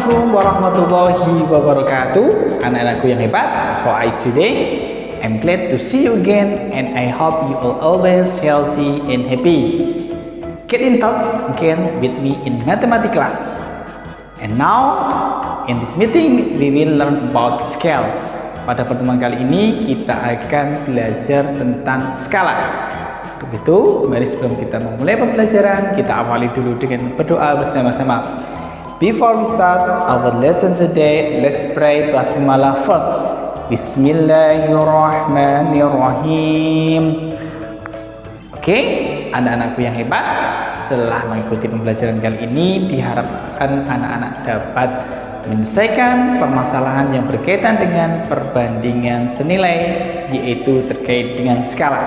Assalamualaikum warahmatullahi wabarakatuh. Anak-anakku yang hebat, how are you today? I'm glad to see you again and I hope you are always healthy and happy. Get in touch again with me in mathematics class. And now, in this meeting, we will learn about scale. Pada pertemuan kali ini, kita akan belajar tentang skala. Untuk itu, mari sebelum kita memulai pembelajaran, kita awali dulu dengan berdoa bersama-sama. Before we start our lesson today, let's pray basmalah first. Bismillahirrahmanirrahim. Oke, anak-anakku yang hebat, setelah mengikuti pembelajaran kali ini, diharapkan anak-anak dapat menyelesaikan permasalahan yang berkaitan dengan perbandingan senilai, yaitu terkait dengan skala.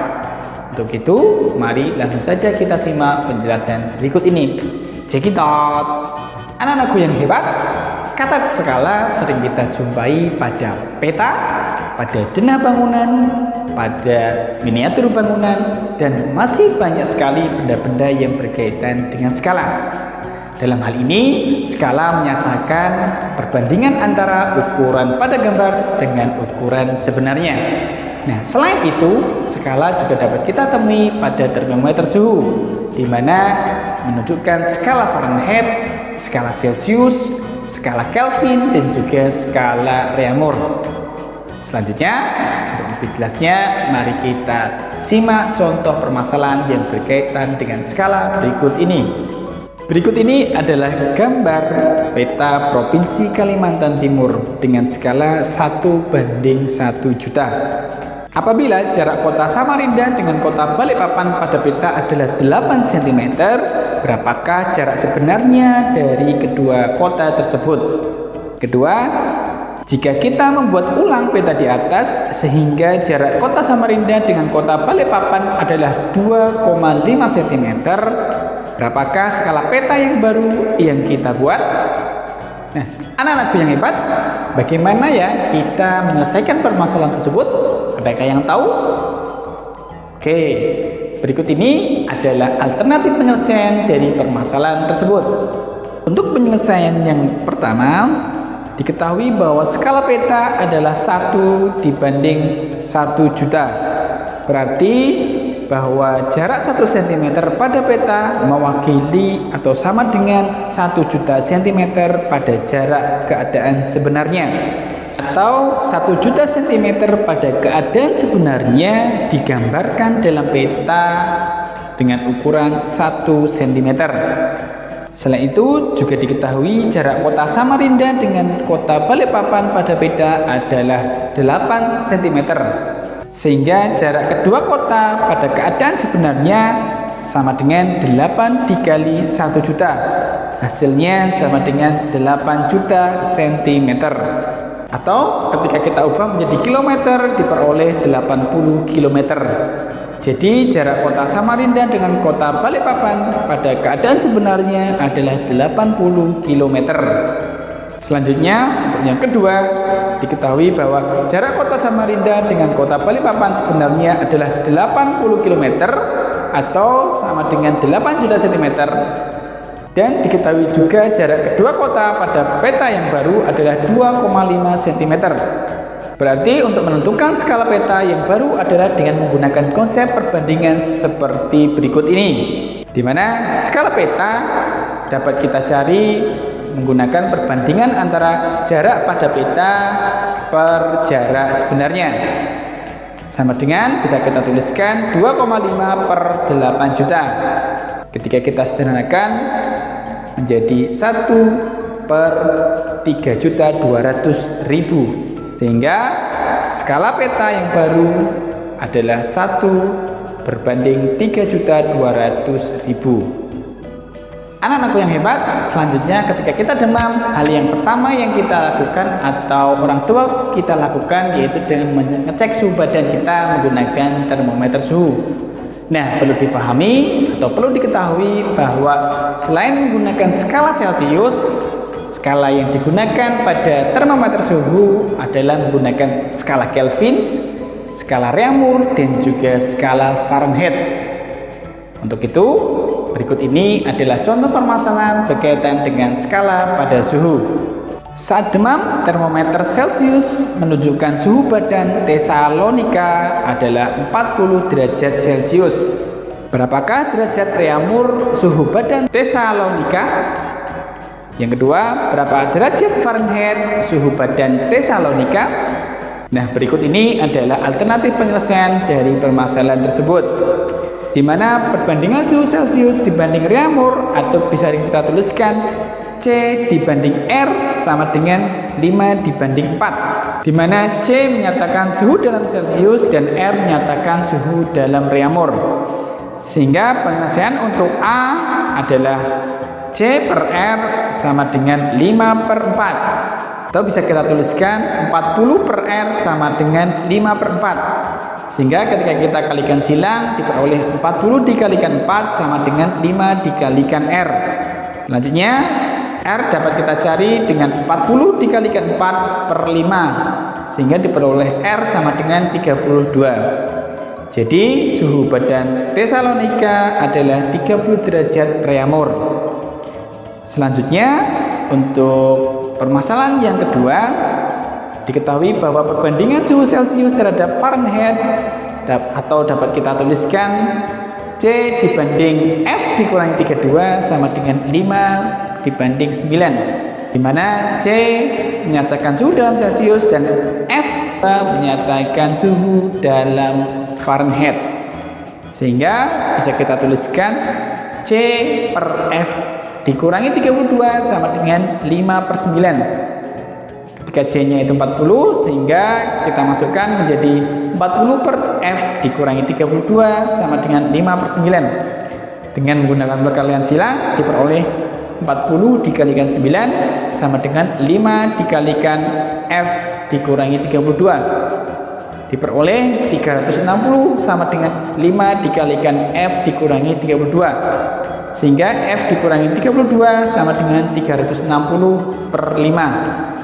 Untuk itu, mari langsung saja kita simak penjelasan berikut ini. Check it out. Anak-anakku yang hebat, kata skala sering kita jumpai pada peta, pada denah bangunan, pada miniatur bangunan, dan masih banyak sekali benda-benda yang berkaitan dengan skala. Dalam hal ini, skala menyatakan perbandingan antara ukuran pada gambar dengan ukuran sebenarnya. Nah, selain itu, skala juga dapat kita temui pada termometer suhu, di mana menunjukkan skala Fahrenheit, skala Celcius, skala Kelvin, dan juga skala Reaumur. Selanjutnya, untuk lebih jelasnya, mari kita simak contoh permasalahan yang berkaitan dengan skala berikut ini. Berikut ini adalah gambar peta Provinsi Kalimantan Timur dengan skala 1:1 juta. Apabila jarak kota Samarinda dengan kota Balikpapan pada peta adalah 8 cm, berapakah jarak sebenarnya dari kedua kota tersebut? Kedua, jika kita membuat ulang peta di atas sehingga jarak kota Samarinda dengan kota Balikpapan adalah 2,5 cm, berapakah skala peta yang baru yang kita buat? Nah, anak-anakku yang hebat, bagaimana ya kita menyelesaikan permasalahan tersebut? Adakah yang tahu? Oke, berikut ini adalah alternatif penyelesaian dari permasalahan tersebut. Untuk penyelesaian yang pertama, diketahui bahwa skala peta adalah 1:1 juta. Berarti bahwa jarak 1 cm pada peta mewakili atau sama dengan 1 juta cm pada jarak keadaan sebenarnya, atau 1 juta cm pada keadaan sebenarnya digambarkan dalam peta dengan ukuran 1 cm. Selain itu juga diketahui jarak kota Samarinda dengan kota Balikpapan pada peta adalah 8 cm. Sehingga jarak kedua kota pada keadaan sebenarnya sama dengan 8 dikali 1 juta. Hasilnya sama dengan 8 juta cm. Atau ketika kita ubah menjadi kilometer diperoleh 80 km. Jadi jarak kota Samarinda dengan kota Balikpapan pada keadaan sebenarnya adalah 80 km. Selanjutnya, untuk yang kedua, diketahui bahwa jarak kota Samarinda dengan kota Balikpapan sebenarnya adalah 80 km atau sama dengan 8 juta cm. Dan diketahui juga jarak kedua kota pada peta yang baru adalah 2,5 cm. Berarti untuk menentukan skala peta yang baru adalah dengan menggunakan konsep perbandingan seperti berikut ini, di mana skala peta dapat kita cari menggunakan perbandingan antara jarak pada peta per jarak sebenarnya. Sama dengan bisa kita tuliskan 2,5 per 8 juta. Ketika kita sederhanakan menjadi 1 per 3.200.000. Sehingga skala peta yang baru adalah 1 berbanding 3.200.000. Anak-anakku yang hebat, selanjutnya ketika kita demam, hal yang pertama yang kita lakukan atau orang tua kita lakukan yaitu dengan mengecek suhu badan kita menggunakan termometer suhu. Nah, perlu dipahami atau perlu diketahui bahwa selain menggunakan skala Celcius, skala yang digunakan pada termometer suhu adalah menggunakan skala Kelvin, skala Reaumur, dan juga skala Fahrenheit. Untuk itu, berikut ini adalah contoh permasalahan berkaitan dengan skala pada suhu. Saat demam, termometer Celcius menunjukkan suhu badan Tesalonika adalah 40 derajat Celcius. Berapakah derajat reamur suhu badan Tesalonika? Yang kedua, berapa derajat Fahrenheit suhu badan Tesalonika? Nah, berikut ini adalah alternatif penyelesaian dari permasalahan tersebut, di mana perbandingan suhu Celcius dibanding reamur, atau bisa kita tuliskan C dibanding R sama dengan 5 dibanding 4, di mana C menyatakan suhu dalam Celcius dan R menyatakan suhu dalam reamur. Sehingga penyelesaian untuk A adalah C per R sama dengan 5 per 4, atau bisa kita tuliskan 40 per R sama dengan 5 per 4. Sehingga ketika kita kalikan silang diperoleh 40 dikalikan 4 sama dengan 5 dikalikan R. Selanjutnya R dapat kita cari dengan 40 dikalikan 4 per 5, sehingga diperoleh R sama dengan 32. Jadi suhu badan Tesalonika adalah 30 derajat reamur. Selanjutnya untuk permasalahan yang kedua, diketahui bahwa perbandingan suhu Celcius terhadap Fahrenheit atau dapat kita tuliskan C dibanding F dikurangi 32 sama dengan 5 dibanding 9, di mana C menyatakan suhu dalam Celcius dan F menyatakan suhu dalam Fahrenheit. Sehingga bisa kita tuliskan C per F dikurangi 32 sama dengan 5 per 9. Ketika C-nya itu 40, sehingga kita masukkan menjadi 40 per F dikurangi 32 sama dengan 5 per 9. Dengan menggunakan perkalian silang diperoleh 40 dikalikan 9 sama dengan 5 dikalikan F dikurangi 32. Diperoleh 360 sama dengan 5 dikalikan F dikurangi 32. Sehingga F dikurangi 32 sama dengan 360 per 5.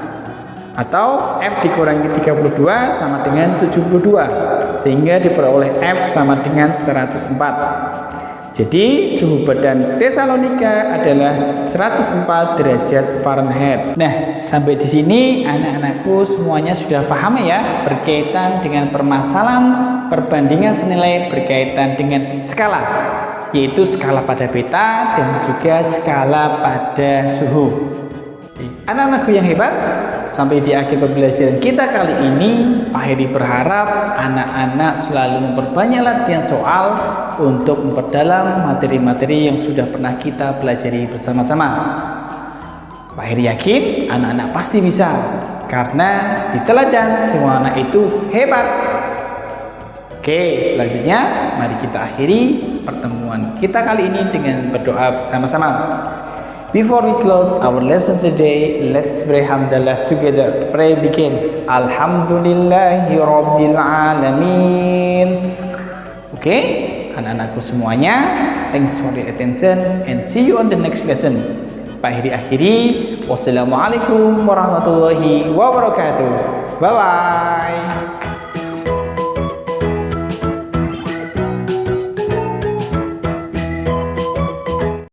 Atau F dikurangi 32 sama dengan 72. Sehingga diperoleh F sama dengan 104. Jadi suhu badan Tesalonika adalah 104 derajat Fahrenheit. Nah, sampai di sini anak-anakku semuanya sudah paham ya berkaitan dengan permasalahan perbandingan senilai berkaitan dengan skala, yaitu skala pada beta dan juga skala pada suhu. Anak-anakku yang hebat, sampai di akhir pembelajaran kita kali ini, Pak Heri berharap anak-anak selalu memperbanyak latihan soal untuk memperdalam materi-materi yang sudah pernah kita pelajari bersama-sama. Pak Heri yakin anak-anak pasti bisa, karena di teladan semua anak itu hebat. Oke, selanjutnya mari kita akhiri pertemuan kita kali ini dengan berdoa bersama-sama. Before we close our lesson today, let's pray hamdalah together. Pray begin. Alhamdulillahirabbil alamin. Oke, anak-anakku semuanya, thanks for the attention and see you on the next lesson. Pak Heri akhiri. Wassalamualaikum warahmatullahi wabarakatuh. Bye bye.